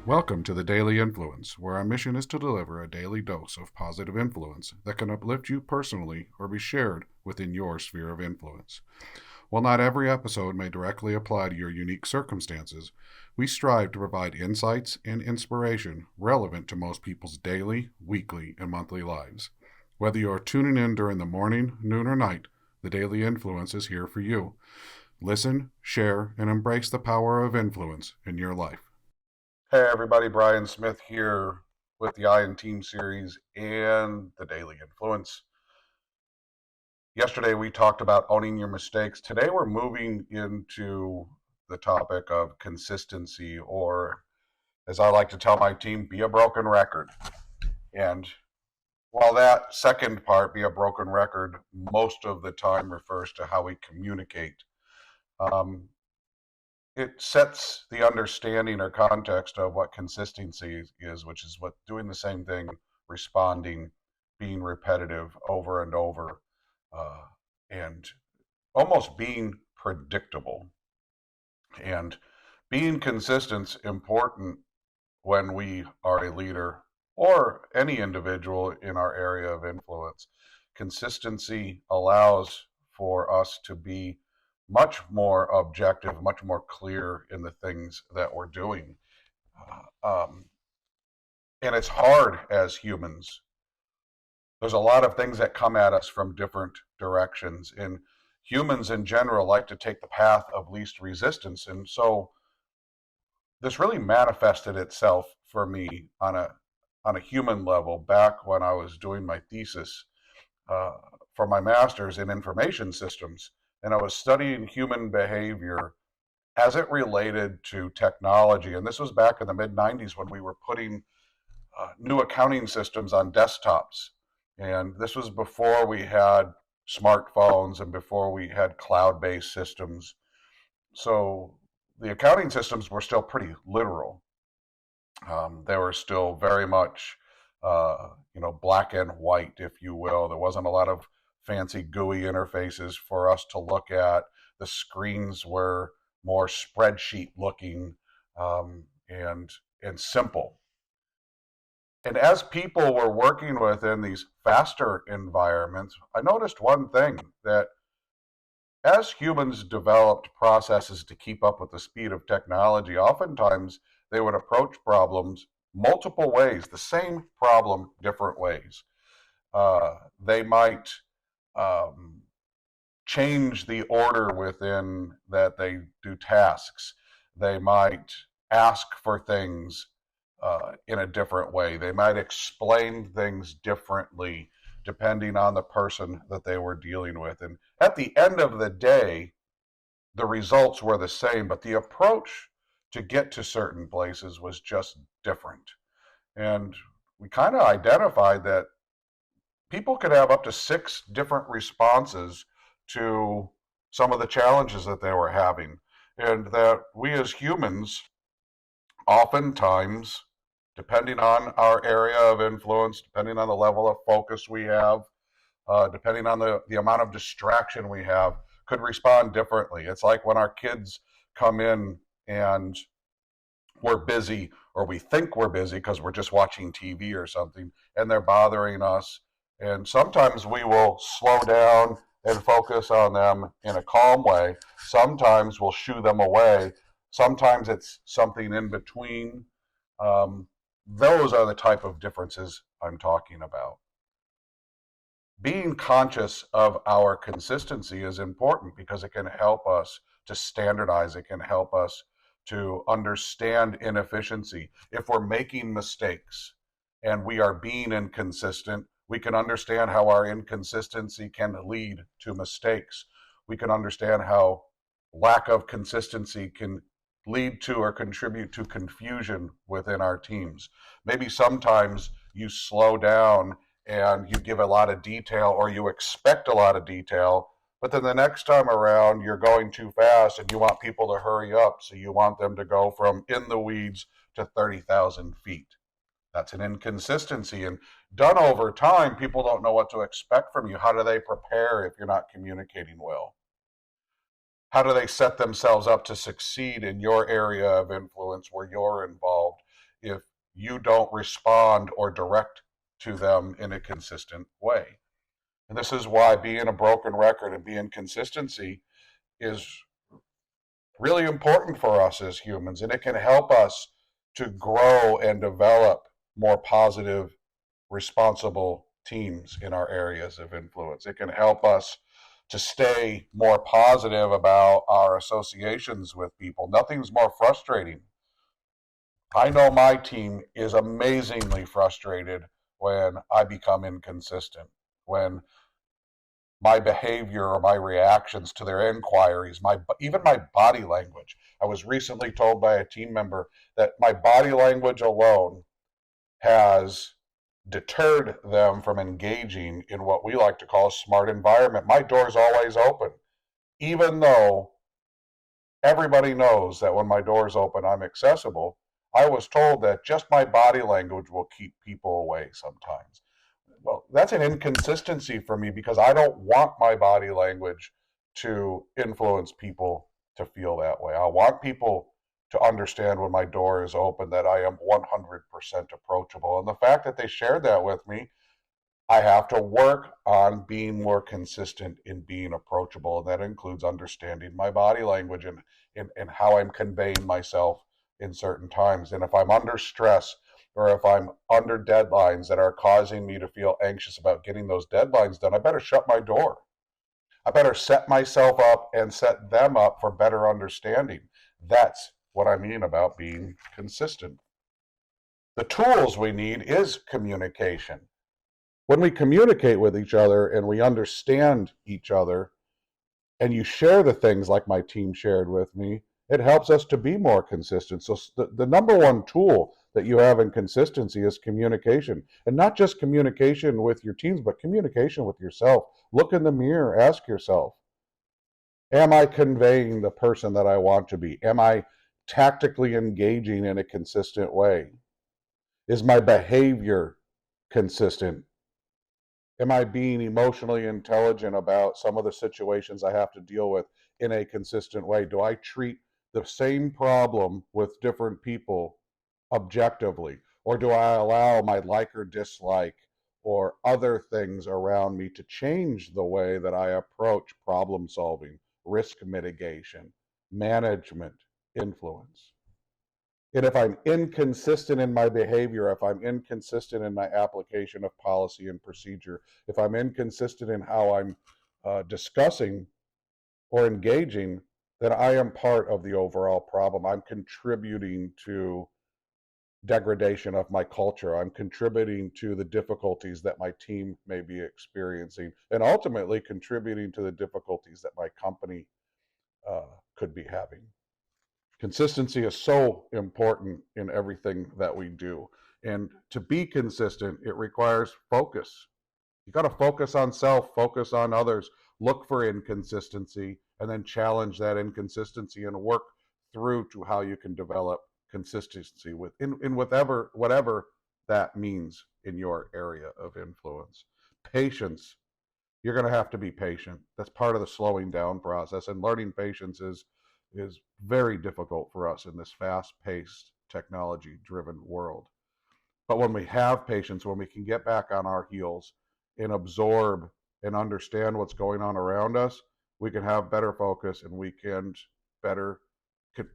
Welcome to the Daily Influence, where our mission is to deliver a daily dose of positive influence that can uplift you personally or be shared within your sphere of influence. While not every episode may directly apply to your unique circumstances, we strive to provide insights and inspiration relevant to most people's daily, weekly, and monthly lives. Whether you are tuning in during the morning, noon, or night, the Daily Influence is here for you. Listen, share, and embrace the power of influence in your life. Hey everybody, Brian Smith here with the I and Team series and the Daily Influence. Yesterday we talked about owning your mistakes. Today we're moving into the topic of consistency, or as I like to tell my team, be a broken record. And while that second part, be a broken record, most of the time refers to how we communicate. It sets the understanding or context of what consistency is, which is what doing the same thing, responding, being repetitive over and over, and almost being predictable. And being consistent is important when we are a leader or any individual in our area of influence. Consistency allows for us to be much more objective, much more clear in the things that we're doing. And it's hard as humans. There's a lot of things that come at us from different directions. And humans in general like to take the path of least resistance. And so this really manifested itself for me on a human level back when I was doing my thesis for my master's in information systems. And I was studying human behavior as it related to technology. And this was back in the mid 90s when we were putting new accounting systems on desktops. And this was before we had smartphones and before we had cloud-based systems. So the accounting systems were still pretty literal. They were still very much, black and white, if you will. There wasn't a lot of fancy GUI interfaces for us to look at. The screens were more spreadsheet looking, and simple. And as people were working within these faster environments, I noticed one thing, that as humans developed processes to keep up with the speed of technology, oftentimes they would approach problems multiple ways, the same problem, different ways. They might change the order within that they do tasks. They might ask for things in a different way. They might explain things differently depending on the person that they were dealing with. And at the end of the day, the results were the same, but the approach to get to certain places was just different. And we kind of identified that people could have up to 6 different responses to some of the challenges that they were having. And that we as humans, oftentimes, depending on our area of influence, depending on the level of focus we have, depending on the amount of distraction we have, could respond differently. It's like when our kids come in and we're busy, or we think we're busy because we're just watching TV or something, and they're bothering us. And sometimes we will slow down and focus on them in a calm way. Sometimes we'll shoo them away. Sometimes it's something in between. Those are the type of differences I'm talking about. Being conscious of our consistency is important because it can help us to standardize. It can help us to understand inefficiency. If we're making mistakes and we are being inconsistent, we can understand how our inconsistency can lead to mistakes. We can understand how lack of consistency can lead to or contribute to confusion within our teams. Maybe sometimes you slow down and you give a lot of detail, or you expect a lot of detail, but then the next time around you're going too fast and you want people to hurry up, so you want them to go from in the weeds to 30,000 feet. That's an inconsistency, and done over time, people don't know what to expect from you. How do they prepare if you're not communicating well? How do they set themselves up to succeed in your area of influence where you're involved if you don't respond or direct to them in a consistent way. And this is why being a broken record and being consistency is really important for us as humans, and it can help us to grow and develop more positive, responsible teams in our areas of influence. It can help us to stay more positive about our associations with people. Nothing's more frustrating. I know my team is amazingly frustrated when I become inconsistent, when my behavior or my reactions to their inquiries, even my body language. I was recently told by a team member that my body language alone has deterred them from engaging in what we like to call a smart environment. My door is always open, even though everybody knows that when my door is open, I'm accessible. I was told that just my body language will keep people away sometimes. Well, that's an inconsistency for me because I don't want my body language to influence people to feel that way. I want people to understand when my door is open that I am 100% approachable. And the fact that they shared that with me, I have to work on being more consistent in being approachable. And that includes understanding my body language and how I'm conveying myself in certain times. And if I'm under stress, or if I'm under deadlines that are causing me to feel anxious about getting those deadlines done, I better shut my door. I better set myself up and set them up for better understanding. That's what I mean about being consistent. The tools we need is communication. When we communicate with each other and we understand each other, and you share the things like my team shared with me, it helps us to be more consistent. So the number one tool that you have in consistency is communication. And not just communication with your teams, but communication with yourself. Look in the mirror, ask yourself, am I conveying the person that I want to be? Am I tactically engaging in a consistent way? Is my behavior consistent? Am I being emotionally intelligent about some of the situations I have to deal with in a consistent way? Do I treat the same problem with different people objectively? Or do I allow my like or dislike or other things around me to change the way that I approach problem solving, risk mitigation, management, influence? And if I'm inconsistent in my behavior, if I'm inconsistent in my application of policy and procedure, if I'm inconsistent in how I'm discussing or engaging, then I am part of the overall problem. I'm contributing to degradation of my culture. I'm contributing to the difficulties that my team may be experiencing, and ultimately contributing to the difficulties that my company could be having. Consistency is so important in everything that we do. And to be consistent, it requires focus. You got to focus on self, focus on others, look for inconsistency, and then challenge that inconsistency and work through to how you can develop consistency in whatever that means in your area of influence. Patience. You're going to have to be patient. That's part of the slowing down process, and learning patience is very difficult for us in this fast-paced, technology-driven world. But when we have patience, when we can get back on our heels and absorb and understand what's going on around us, we can have better focus, and we better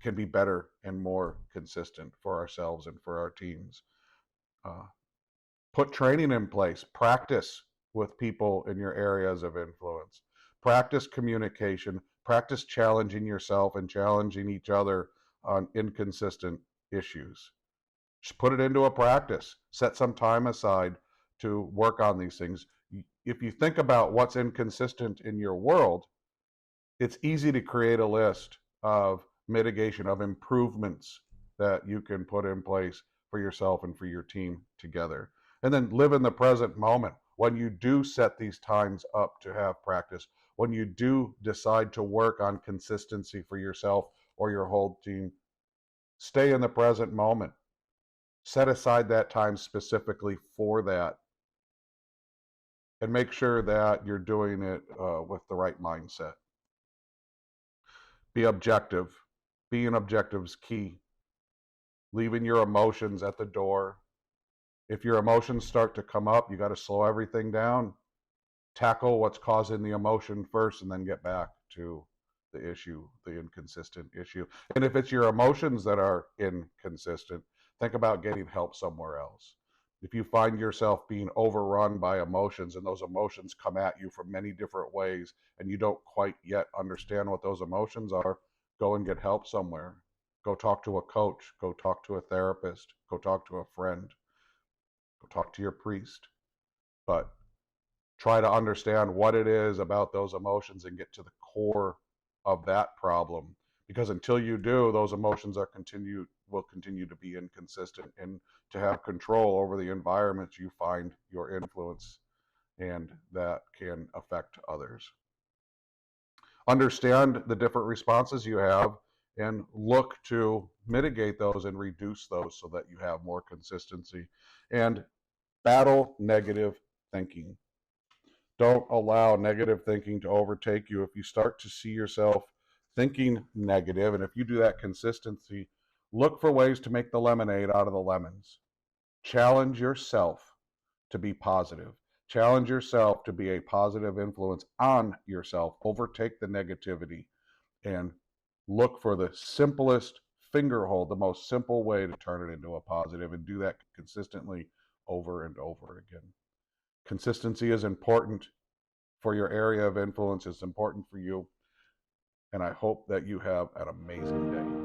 can be better and more consistent for ourselves and for our teams. Uh, Put training in place, practice with people in your areas of influence, practice communication, practice challenging yourself and challenging each other on inconsistent issues. Just put it into a practice. Set some time aside to work on these things. If you think about what's inconsistent in your world, it's easy to create a list of mitigation, of improvements that you can put in place for yourself and for your team together. And then live in the present moment. When you do set these times up to have practice, when you do decide to work on consistency for yourself or your whole team, stay in the present moment. Set aside that time specifically for that, and make sure that you're doing it with the right mindset. Be objective. Being objective is key. leaving your emotions at the door. If your emotions start to come up, you got to slow everything down, tackle what's causing the emotion first, and then get back to the issue, the inconsistent issue. And if it's your emotions that are inconsistent, think about getting help somewhere else. If you find yourself being overrun by emotions and those emotions come at you from many different ways and you don't quite yet understand what those emotions are, go and get help somewhere. Go talk to a coach, go talk to a therapist, go talk to a friend, go talk to your priest. But try to understand what it is about those emotions and get to the core of that problem, because until you do, those emotions will continue to be inconsistent and to have control over the environments you find your influence, and that can affect others. Understand the different responses you have and look to mitigate those and reduce those so that you have more consistency. And battle negative thinking. Don't allow negative thinking to overtake you. If you start to see yourself thinking negative, and if you do that consistency, look for ways to make the lemonade out of the lemons. Challenge yourself to be positive. Challenge yourself to be a positive influence on yourself. Overtake the negativity and look for the simplest finger hold, the most simple way to turn it into a positive, and do that consistently over and over again. Consistency is important for your area of influence. It's important for you. And I hope that you have an amazing day.